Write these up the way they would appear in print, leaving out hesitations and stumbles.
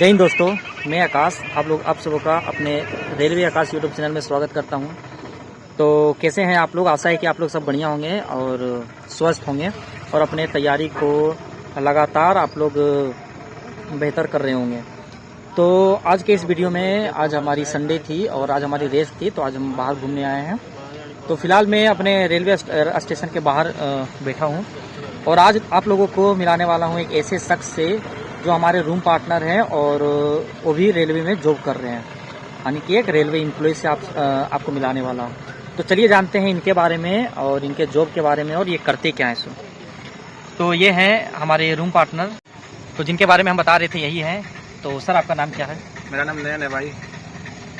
जय हिंद दोस्तों, मैं आकाश आप सबों का अपने रेलवे आकाश यूट्यूब चैनल में स्वागत करता हूं। तो कैसे हैं आप लोग? आशा है कि आप लोग सब बढ़िया होंगे और स्वस्थ होंगे और अपने तैयारी को लगातार आप लोग बेहतर कर रहे होंगे। तो आज के इस वीडियो में, आज हमारी संडे थी और आज हमारी रेस्ट थी, तो आज हम बाहर घूमने आए हैं। तो फिलहाल मैं अपने रेलवे स्टेशन के बाहर बैठा हूँ और आज आप लोगों को मिलाने वाला हूँ एक ऐसे शख्स से जो हमारे रूम पार्टनर हैं और वो भी रेलवे में जॉब कर रहे हैं, यानी कि एक रेलवे एम्प्लॉय से आपको मिलाने वाला हूँ। तो चलिए जानते हैं इनके बारे में और इनके जॉब के बारे में और ये करते क्या हैं। तो ये हैं हमारे रूम पार्टनर, तो जिनके बारे में हम बता रहे थे यही हैं। तो सर, आपका नाम क्या है? मेरा नाम नयन है भाई।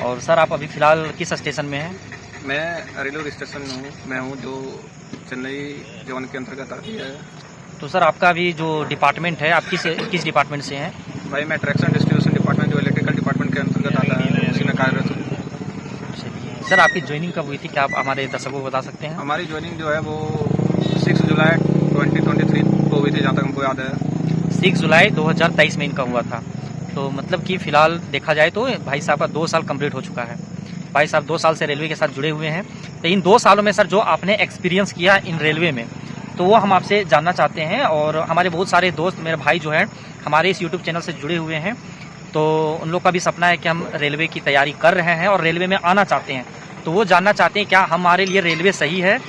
और सर, आप अभी फ़िलहाल किस स्टेशन में हैं? मैं रेलवे स्टेशन में हूँ जो चेन्नई जोन के अंतर्गत आती है। तो सर, आपका अभी जो डिपार्टमेंट है, आप किस डिपार्टमेंट से हैं? भाई मैं ट्रैक्शन डिस्ट्रीब्यूशन डिपार्टमेंट जो इलेक्ट्रिकल डिपार्टमेंट के अंतर्गत आता है, उसी में कार्यरत हूँ। चलिए सर, आपकी ज्वाइनिंग कब हुई थी, क्या आप हमारे दर्शकों को बता सकते हैं? हमारी ज्वाइनिंग जो है वो 6 जुलाई 2023 को हुई थी, जहाँ तक हमको याद है। 6 जुलाई 2023 में इनका हुआ था। तो मतलब कि फ़िलहाल देखा जाए तो भाई साहब का 2 साल कंप्लीट हो चुका है। भाई साहब 2 साल से रेलवे के साथ जुड़े हुए हैं। तो इन 2 सालों में सर जो आपने एक्सपीरियंस किया इन रेलवे में, तो वो हम आपसे जानना चाहते हैं। और हमारे बहुत सारे दोस्त, मेरे भाई जो हैं हमारे इस यूट्यूब चैनल से जुड़े हुए हैं, तो उन लोग का भी सपना है कि हम रेलवे की तैयारी कर रहे हैं और रेलवे में आना चाहते हैं। तो वो जानना चाहते हैं क्या हमारे लिए रेलवे सही है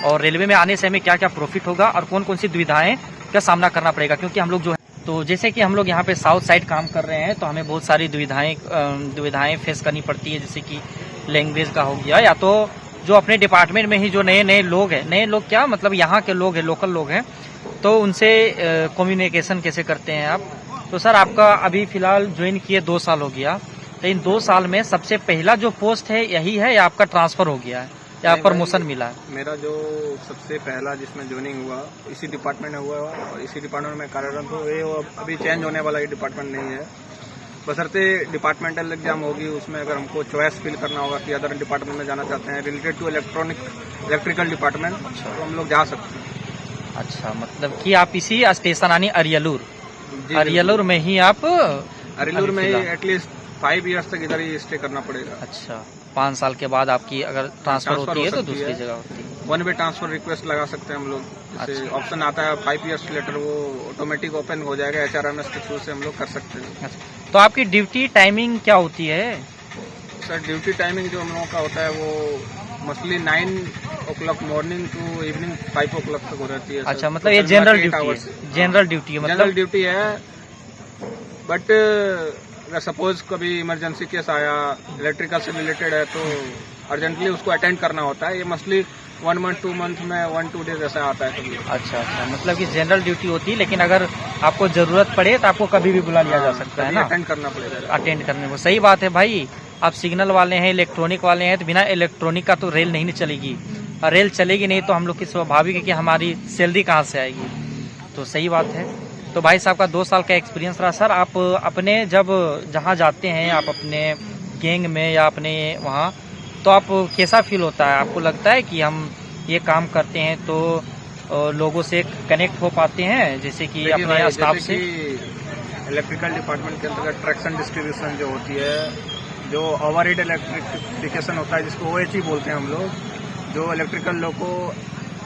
और रेलवे में आने से हमें क्या क्या प्रॉफिट होगा और कौन कौन सी दुविधाएं का सामना करना पड़ेगा। क्योंकि हम लोग जो है, तो जैसे कि हम लोग यहाँ पे साउथ साइड काम कर रहे हैं, तो हमें बहुत सारी दुविधाएं फेस करनी पड़ती है। जैसे कि लैंग्वेज का हो गया, या तो जो अपने डिपार्टमेंट में ही जो नए लोग हैं, नए लोग क्या मतलब यहाँ के लोग हैं, लोकल लोग हैं, तो उनसे कम्युनिकेशन कैसे करते हैं आप। तो सर, आपका अभी फ़िलहाल ज्वाइन किए 2 साल हो गया, तो इन 2 साल में सबसे पहला जो पोस्ट है यही है या आपका ट्रांसफ़र हो गया है या प्रमोशन मिला है? मेरा जो सबसे पहला जिसमें ज्वाइनिंग हुआ इसी डिपार्टमेंट में हुआ और इसी डिपार्टमेंट में कार्यरत हूँ। ये अभी चेंज होने वाला ये डिपार्टमेंट नहीं है, बशर्ते डिपार्टमेंटल एग्जाम होगी, उसमें अगर हमको चॉइस फिल करना होगा कि अदर डिपार्टमेंट में जाना चाहते हैं रिलेटेड टू इलेक्ट्रिकल डिपार्टमेंट, तो हम लोग जा सकते हैं। अच्छा, मतलब कि आप इसी स्टेशन यानी अरियलूर में ही आप अरियलूर में ही एटलीस्ट 5 इयर्स तक इधर ही स्टे करना पड़ेगा। अच्छा, 5 साल के बाद आपकी अगर ट्रांसफर होती है तो दूसरी जगह होती है। 1 वे ट्रांसफर रिक्वेस्ट लगा सकते हैं हम लोग। जैसे ऑप्शन आता है 5 इयर्स लेटर, वो ऑटोमेटिक ओपन हो जाएगा, HRMS के थ्रू से हम लोग कर सकते हैं। अच्छा, तो आपकी ड्यूटी टाइमिंग क्या होती है? सर, ड्यूटी टाइमिंग जो हम लोगों का होता है वो mostly 9 o'clock morning to evening 5 o'clock तक हो रहती है। अच्छा, मतलब ये जनरल ड्यूटी है? जनरल ड्यूटी है, जनरल ड्यूटी है। बट अगर सपोज कभी इमरजेंसी केस आया, इलेक्ट्रिकल से रिलेटेड है, तो अर्जेंटली उसको अटेंड करना होता है। ये मोस्टली 1 month 2 month में 1-2 days ऐसा आता है कभी। अच्छा, मतलब कि जनरल ड्यूटी होती है, लेकिन अगर आपको जरूरत पड़े तो आपको कभी भी बुला लिया जा सकता है ना, अटेंड करना पड़ेगा। अटेंड करने को सही बात है भाई। आप सिग्नल वाले हैं, इलेक्ट्रॉनिक वाले हैं, तो बिना इलेक्ट्रॉनिक का तो रेल नहीं चलेगी, और रेल चलेगी नहीं तो हम लोग की स्वाभाविक है कि हमारी सैलरी कहाँ से आएगी। तो सही बात है। तो भाई साहब का 2 साल का एक्सपीरियंस रहा। सर, आप अपने जब जहाँ जाते हैं, आप अपने गैंग में या अपने वहाँ, तो आप कैसा फील होता है? आपको लगता है कि हम ये काम करते हैं तो लोगों से कनेक्ट हो पाते हैं, जैसे कि अपने स्टाफ से? इलेक्ट्रिकल डिपार्टमेंट के अंतर्गत ट्रैक्शन डिस्ट्रीब्यूशन जो होती है, जो ओवरहेड इलेक्ट्रिफिकेशन होता है, जिसको OHE बोलते हैं हम लोग, जो इलेक्ट्रिकल लोग को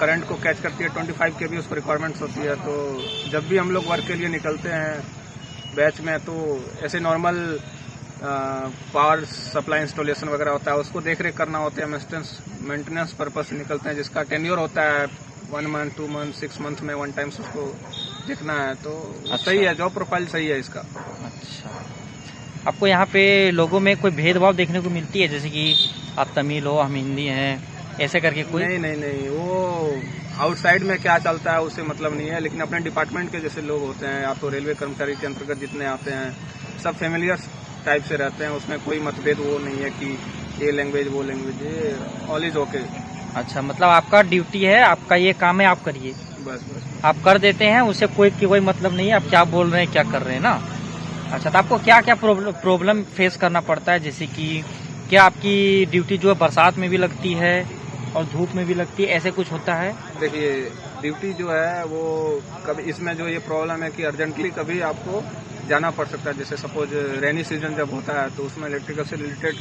करंट को कैच करती है, 25 kV उसको रिक्वायरमेंट्स होती है। तो जब भी हम लोग वर्क के लिए निकलते हैं बैच में, तो ऐसे नॉर्मल पावर सप्लाई इंस्टॉलेशन वगैरह होता है, उसको देख रेख करना होता है। मेंटेनेंस पर्पज से निकलते हैं, जिसका टेन्योर होता है 1 month 2 month 6 month में 1 टाइम्स उसको देखना है। तो सही है, जॉब प्रोफाइल सही है इसका। अच्छा, आपको यहाँ पे लोगों में कोई भेदभाव देखने को मिलती है, जैसे कि आप तमिल हो, हम हिंदी हैं, ऐसे करके कोई? नहीं, वो आउटसाइड में क्या चलता है उससे मतलब नहीं है, लेकिन अपने डिपार्टमेंट के जैसे लोग होते हैं या तो रेलवे कर्मचारी के अंतर्गत जितने आते हैं, सब फेमिलियर टाइप से रहते हैं। उसमें कोई मतभेद वो नहीं है कि ये लैंग्वेज वो लैंग्वेज, ये ऑल इज ओके। अच्छा, मतलब आपका ड्यूटी है, आपका ये काम है, आप करिए, बस आप कर देते हैं, उससे कोई मतलब नहीं है आप क्या बोल रहे हैं, क्या कर रहे हैं ना। अच्छा, तो आपको क्या क्या प्रॉब्लम फेस करना पड़ता है? जैसे कि क्या आपकी ड्यूटी जो है बरसात में भी लगती है और धूप में भी लगती है, ऐसे कुछ होता है? देखिए, ड्यूटी जो है वो कभी इसमें जो ये प्रॉब्लम है कि अर्जेंटली कभी आपको जाना पड़ सकता है। जैसे सपोज रेनी सीजन जब होता है तो उसमें इलेक्ट्रिकल से रिलेटेड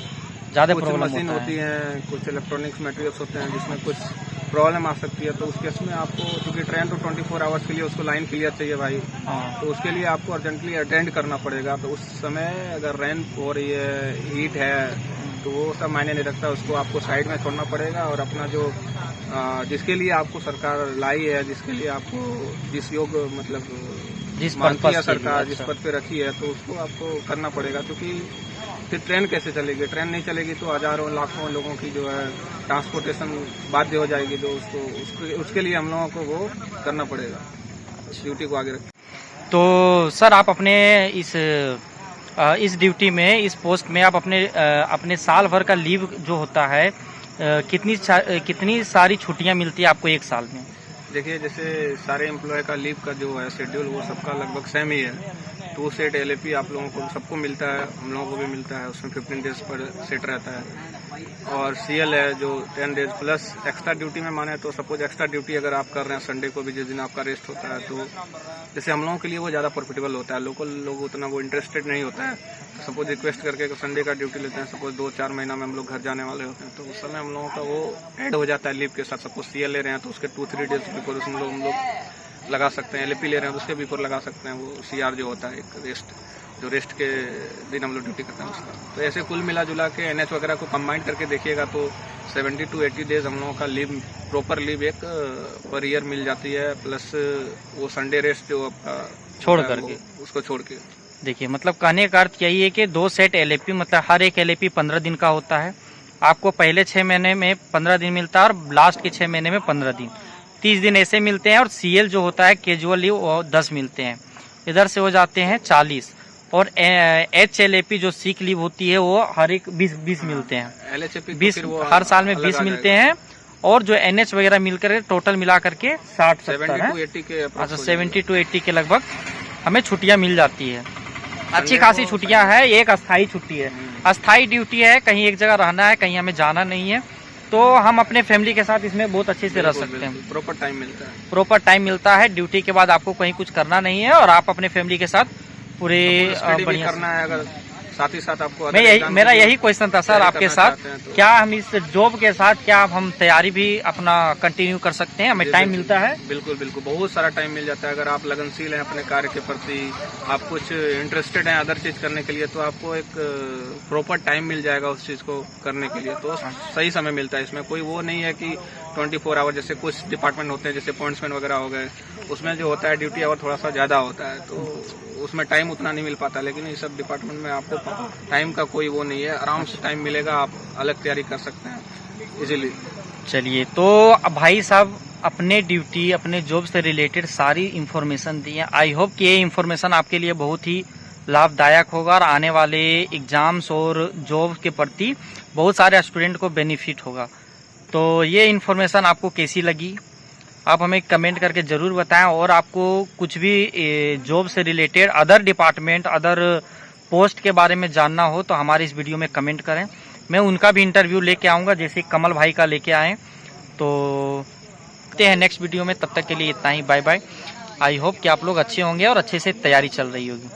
ज़्यादा कुछ प्रॉब्लम मशीन होती हैं, कुछ इलेक्ट्रॉनिक्स मटेरियल्स होते हैं जिसमें कुछ प्रॉब्लम आ सकती है। तो उस केस में आपको, क्योंकि ट्रेन तो 24 आवर्स के लिए उसको लाइन क्लियर चाहिए भाई, हाँ। तो उसके लिए आपको अर्जेंटली अटेंड करना पड़ेगा। तो उस समय अगर रेन हो रही है, हीट है, तो वो सब मायने नहीं रखता, उसको आपको साइड में छोड़ना पड़ेगा और अपना जो जिसके लिए आपको सरकार लाई है, जिसके लिए आपको जिस योग मतलब जिस मानती है पर्पस के लिए, सरकार, जिस अच्छा। पद पे रखी है, तो उसको आपको करना पड़ेगा। क्योंकि फिर ट्रेन कैसे चलेगी? ट्रेन नहीं चलेगी तो हजारों लाखों लोगों की जो है ट्रांसपोर्टेशन बाध्य हो जाएगी। तो उसके लिए हम लोगों को वो करना पड़ेगा, ड्यूटी को आगे रख। तो सर आप अपने इस ड्यूटी में, इस पोस्ट में आप अपने साल भर का लीव जो होता है, कितनी सारी छुट्टियां मिलती है आपको एक साल में? देखिए, जैसे सारे एम्प्लॉय का लीव का जो है शेड्यूल वो सबका लगभग सेम ही है। 2 सेट LAP आप लोगों को सबको मिलता है, हम लोगों को भी मिलता है। उसमें 15 डेज पर सेट रहता है। और CL है जो 10 डेज प्लस एक्स्ट्रा ड्यूटी में माने तो सपोज एक्स्ट्रा ड्यूटी अगर आप कर रहे हैं संडे को भी, जिस दिन आपका रेस्ट होता है, तो जैसे हम लोगों के लिए वो ज़्यादा प्रॉफिटेबल होता है। लोकल लोग उतना वो इंटरेस्टेड नहीं होता है। तो सपोज रिक्वेस्ट करके संडे का ड्यूटी लेते हैं, सपोज 2-4 महीना में हम लोग घर जाने वाले होते हैं, तो उस समय हम लोगों का वो ऐड हो जाता है लीव के साथ। सपोज CL ले रहे हैं तो उसके 2-3 डेज बिफोर उसमें हम लोग लगा सकते हैं। LAP ले रहे हैं तो उसके बिफोर लगा सकते हैं। वो CR जो होता है, एक रेस्ट के दिन हम लोग ड्यूटी करते हैं उसका। तो ऐसे कुल मिला जुला के NH वगैरह को कंबाइन करके देखिएगा तो 70 to 80 डेज हम लोगों का लीव, प्रॉपर लीव एक पर ईयर मिल जाती है। प्लस वो संडे रेस्ट जो आपका छोड़ करके, उसको छोड़ के। देखिए, मतलब कहने का अर्थ यही है कि 2 सेट LAP, मतलब हर एक LAP 15 दिन का होता है। आपको पहले 6 महीने में 15 दिन मिलता है और लास्ट के 6 महीने में 15 दिन, 30 दिन ऐसे मिलते हैं। और CL जो होता है कैजुअल लीव, वो 10 मिलते हैं। इधर से हो जाते हैं 40। और HLAP जो सिक लीव होती है वो हर एक 20 मिलते हैं। LHAP 20 हर साल में 20 मिलते हैं। और जो NH वगैरह मिलकर टोटल मिला करके 60-70 है। 70 के अच्छा, 70 to 80 के लगभग हमें छुट्टियां मिल जाती है। अच्छी खासी छुट्टियां है। एक अस्थाई छुट्टी है, अस्थाई ड्यूटी है, कहीं एक जगह रहना है, कहीं हमें जाना नहीं है, तो हम अपने फैमिली के साथ इसमें बहुत अच्छे से रह सकते हैं। प्रॉपर टाइम मिलता है, प्रॉपर टाइम मिलता है। ड्यूटी के बाद आपको कहीं कुछ करना नहीं है और आप अपने फैमिली के साथ पूरे बढ़िया करना है। अगर साथ ही साथ आपको मेरा यही क्वेश्चन था सर आपके साथ, तो क्या हम इस जॉब के साथ क्या हम तैयारी भी अपना कंटिन्यू कर सकते हैं? हमें टाइम मिलता है? बिल्कुल बिल्कुल, बहुत सारा टाइम मिल जाता है। अगर आप लगनशील हैं अपने कार्य के प्रति, आप कुछ इंटरेस्टेड हैं अदर चीज करने के लिए, तो आपको एक प्रॉपर टाइम मिल जाएगा उस चीज को करने के लिए। तो सही समय मिलता है। इसमें कोई वो नहीं है कि 24 आवर, जैसे कुछ डिपार्टमेंट होते हैं जैसे पॉइंट्समैन वगैरह हो गए, उसमें जो होता है ड्यूटी आवर थोड़ा सा ज्यादा होता है, तो उसमें टाइम उतना नहीं मिल पाता। लेकिन इस सब डिपार्टमेंट में आपको टाइम का कोई वो नहीं है, आराम से टाइम मिलेगा, आप अलग तैयारी कर सकते हैं इजीली। चलिए, तो अब भाई साहब अपने ड्यूटी, अपने जॉब से रिलेटेड सारी इन्फॉर्मेशन दी है। आई होप कि ये इन्फॉर्मेशन आपके लिए बहुत ही लाभदायक होगा और आने वाले एग्जाम्स और जॉब के प्रति बहुत सारे स्टूडेंट को बेनिफिट होगा। तो ये इन्फॉर्मेशन आपको कैसी लगी आप हमें कमेंट करके ज़रूर बताएं। और आपको कुछ भी जॉब से related other department, other post के बारे में जानना हो तो हमारे इस वीडियो में कमेंट करें। मैं उनका भी इंटरव्यू लेके आऊँगा, जैसे कमल भाई का लेके आए। तो मिलते हैं नेक्स्ट वीडियो में, तब तक के लिए इतना ही। Bye bye. आई होप कि आप लोग अच्छे होंगे और अच्छे से तैयारी चल रही होगी।